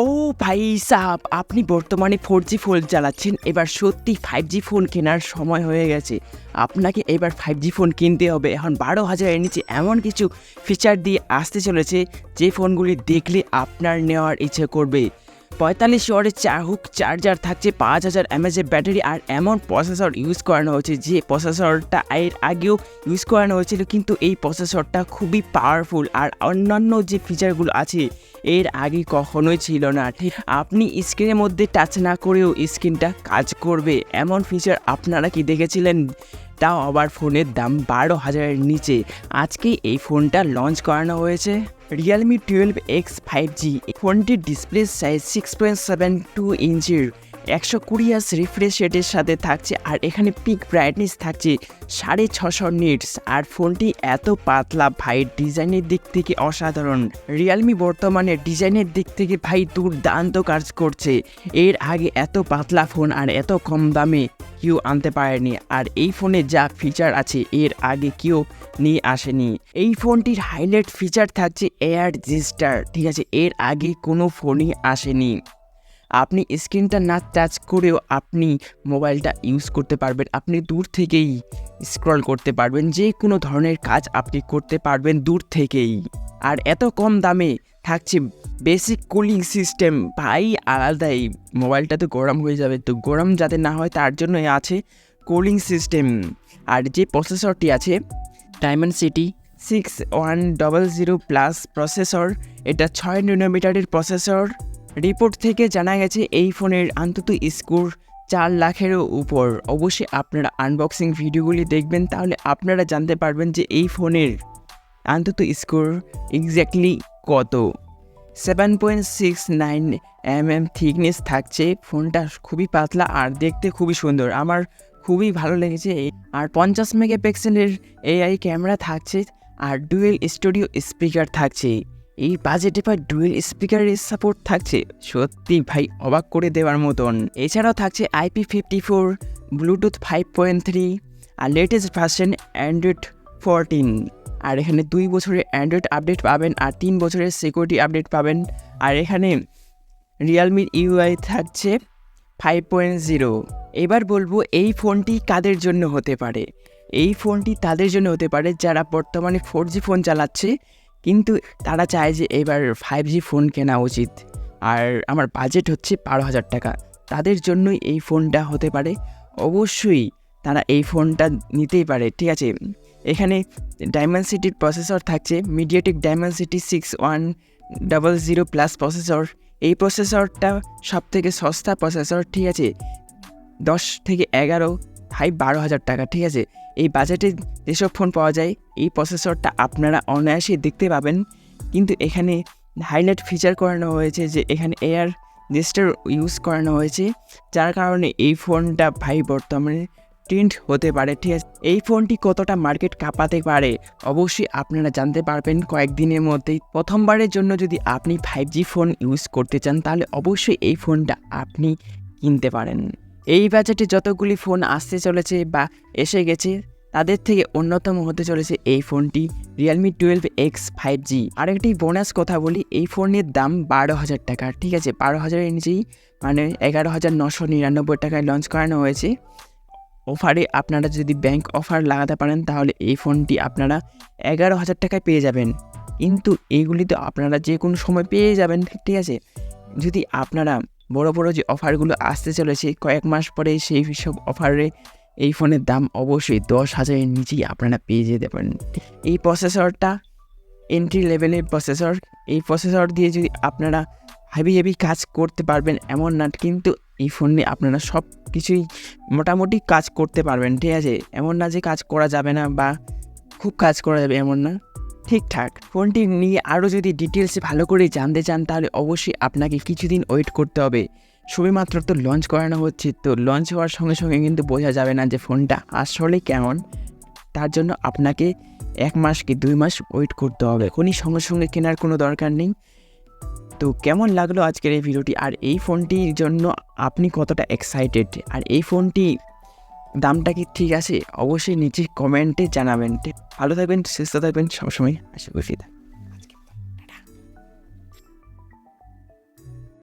ও ভাই সাহাব, আপনি বর্তমানে 4G ফোন চালাচ্ছেন, এবার সত্যি 5G ফোন কেনার সময় হয়ে গেছে। আপনাকে এবার 5G ফোন কিনতে হবে। এখন 12,000-এর নিচে এমন কিছু ফিচার দিয়ে আসতে চলেছে যে ফোনগুলি দেখলে আপনার নেওয়ার ইচ্ছে করবে। 45 ওয়াটের হুক চার্জার থাকছে, 5000 mAh ব্যাটারি, আর এমন প্রসেসর ইউজ করানো হয়েছে যে প্রসেসরটা এর আগেও ইউজ করানো হয়েছিল, কিন্তু এই প্রসেসরটা খুবই পাওয়ারফুল আর অন্যান্য যে ফিচারগুলো আছে এর আগে কখনোই ছিল না। ঠিক আপনি স্ক্রিনের মধ্যে টাচ না করেও স্ক্রিনটা কাজ করবে এমন ফিচার আপনারা কি দেখেছিলেন? তাও আবার ফোনের দাম 12,000-এর নিচে। আজকে এই ফোনটা লঞ্চ করানো হয়েছে। Realme 12X 5G ফোনটির ডিসপ্লে সাইজ 6.72 ইঞ্চির 120 রিফ্রেশ রেটের সাথে থাকছে, আর এখানে পিক ব্রাইটনেস থাকছে 650 নিটস। আর ফোনটি এত পাতলা ভাই, ডিজাইনের দিক থেকে অসাধারণ। রিয়েলমি বর্তমানে ডিজাইনের দিক থেকে ভাই দুর্দান্ত কাজ করছে। এর আগে এত পাতলা ফোন আর এত কম দামে কেউ আনতে পারেনি, আর এই ফোনে যা ফিচার আছে এর আগে কেউ নিয়ে আসেনি। এই ফোনটির হাইলাইট ফিচার থাকছে এয়ার রেজিস্টার, ঠিক আছে, এর আগে কোনো ফোনই আসেনি। আপনি স্ক্রিনটা না টাচ করেও আপনি মোবাইলটা ইউজ করতে পারবেন, আপনি দূর থেকেই স্ক্রল করতে পারবেন, যে কোনো ধরনের কাজ আপনি করতে পারবেন দূর থেকেই। আর এত কম দামে থাকছে বেসিক কুলিং সিস্টেম। ভাই আলাদাই, মোবাইলটা তো গরম হয়ে যাবে, তো গরম যাতে না হয় তার জন্যই আছে কুলিং সিস্টেম। আর যে প্রসেসরটি আছে ডায়মেনসিটি 6100+ প্রসেসর, এটা 6 ন্যানোমিটারের প্রসেসর। রিপোর্ট থেকে জানা গেছে এই ফোনের অন্তত স্কোর 4 লাখেরও উপর। অবশ্যই আপনারা আনবক্সিং ভিডিওগুলি দেখবেন, তাহলে আপনারা জানতে পারবেন যে এই ফোনের অন্তত স্কোর এক্স্যাক্টলি কত। 7.69 mm থিকনেস থাকছে। ফোনটা খুবই পাতলা আর দেখতে খুবই সুন্দর, আমার খুবই ভালো লেগেছে। আর 50 মেগাপিক্সেলের AI ক্যামেরা থাকছে, আর ডুয়েল স্টুডিও স্পিকার থাকছে। এই বাজেটে ভাই ডুয়েল স্পিকারের সাপোর্ট থাকছে, সত্যি ভাই অবাক করে দেওয়ার মতন। এছাড়াও থাকছে IP54, ব্লুটুথ 5.3, আর লেটেস্ট ভার্সন অ্যান্ড্রয়েড 14। আর এখানে 2 বছরের অ্যান্ড্রয়েড আপডেট পাবেন, আর 3 বছরের সিকিউরিটি আপডেট পাবেন। আর এখানে রিয়েলমির UI থাকছে 5.0। এবার বলবো এই ফোনটি কাদের জন্য হতে পারে। এই ফোনটি তাদের জন্য হতে পারে যারা বর্তমানে 4G ফোন চালাচ্ছে, কিন্তু তারা চায় যে এবার 5G ফোন কেনা উচিত, আর আমার বাজেট হচ্ছে 12,000 টাকা। তাদের জন্যই এই ফোনটা হতে পারে। অবশ্যই তারা এই ফোনটা নিতেই পারে, ঠিক আছে। এখানে ডায়মেনসিটির প্রসেসর থাকছে, মিডিয়াটেক ডায়মেনসিটি 6100+ প্রসেসর। এই প্রসেসরটা সবথেকে সস্তা প্রসেসর, ঠিক আছে, 10 থেকে 11, হাই 12,000 টাকা, ঠিক আছে। এই বাজেটে যেসব ফোন পাওয়া যায় এই প্রসেসরটা আপনারা অনায়াসে দেখতে পাবেন, কিন্তু এখানে হাইলাইট ফিচার করানো হয়েছে যে এখানে এয়ার রেজিস্টার ইউজ করানো হয়েছে, যার কারণে এই ফোনটা ভাই বর্তমানে ট্রেন্ড হতে পারে, ঠিক আছে। এই ফোনটি কতটা মার্কেট কাঁপাতে পারে অবশ্যই আপনারা জানতে পারবেন কয়েকদিনের মধ্যেই। প্রথমবারের জন্য যদি আপনি 5G ফোন ইউজ করতে চান তাহলে অবশ্যই এই ফোনটা আপনি কিনতে পারেন। এই বাজেটে যতগুলি ফোন আসতে চলেছে বা এসে গেছে তাদের থেকে অন্যতম হতে চলেছে এই ফোনটি, Realme 12X 5G। আরেকটি বোনাস কথা বলি, এই ফোনের দাম 12,000 টাকা, ঠিক আছে, 12,000-এর নিচেই, মানে 11,999 টাকায় লঞ্চ করানো হয়েছে। অফারে আপনারা যদি ব্যাংক অফার লাগাতে পারেন তাহলে এই ফোনটি আপনারা 11,000 টাকায় পেয়ে যাবেন, কিন্তু এইগুলি তো আপনারা যে কোনো সময় পেয়ে যাবেন, ঠিক আছে। যদি আপনারা বড় বড় যে অফারগুলো আসতে চলেছে কয়েক মাস পরে, সেই সব অফারে এই ফোনের দাম অবশ্যই 10,000-এর নিচেই আপনারা পেয়ে যেতে পারেন। এই প্রসেসরটা এন্ট্রি লেভেলের প্রসেসর, এই প্রসেসর দিয়ে যদি আপনারা হেভি কাজ করতে পারবেন এমন না, কিন্তু এই ফোনে আপনারা সব কিছুই মোটামুটি কাজ করতে পারবেন, ঠিক আছে। এমন না যে কাজ করা যাবে না বা খুব কাজ করা যাবে এমন না, ঠিকঠাক। ফোনটি নিয়ে আরও যদি ডিটেলসে ভালো করে জানতে চান তাহলে অবশ্যই আপনাকে কিছুদিন ওয়েট করতে হবে। সবেমাত্র তো লঞ্চ করানো হচ্ছে, তো লঞ্চ হওয়ার সঙ্গে সঙ্গে কিন্তু বোঝা যাবে না যে ফোনটা আসলে কেমন। তার জন্য আপনাকে 1 মাস কি 2 মাস ওয়েট করতে হবে, এখনই সঙ্গে সঙ্গে কেনার কোনো দরকার নেই। তো কেমন লাগলো আজকের এই ভিডিওটি, আর এই ফোনটির জন্য আপনি কতটা এক্সাইটেড, আর এই ফোনটি দামটা কি ঠিক আছে অবশ্যই নিচে কমেন্টে জানাবেন। ভালো থাকবেন, সুস্থ থাকবেন, সবসময় হাসি খুশি থাকবেন।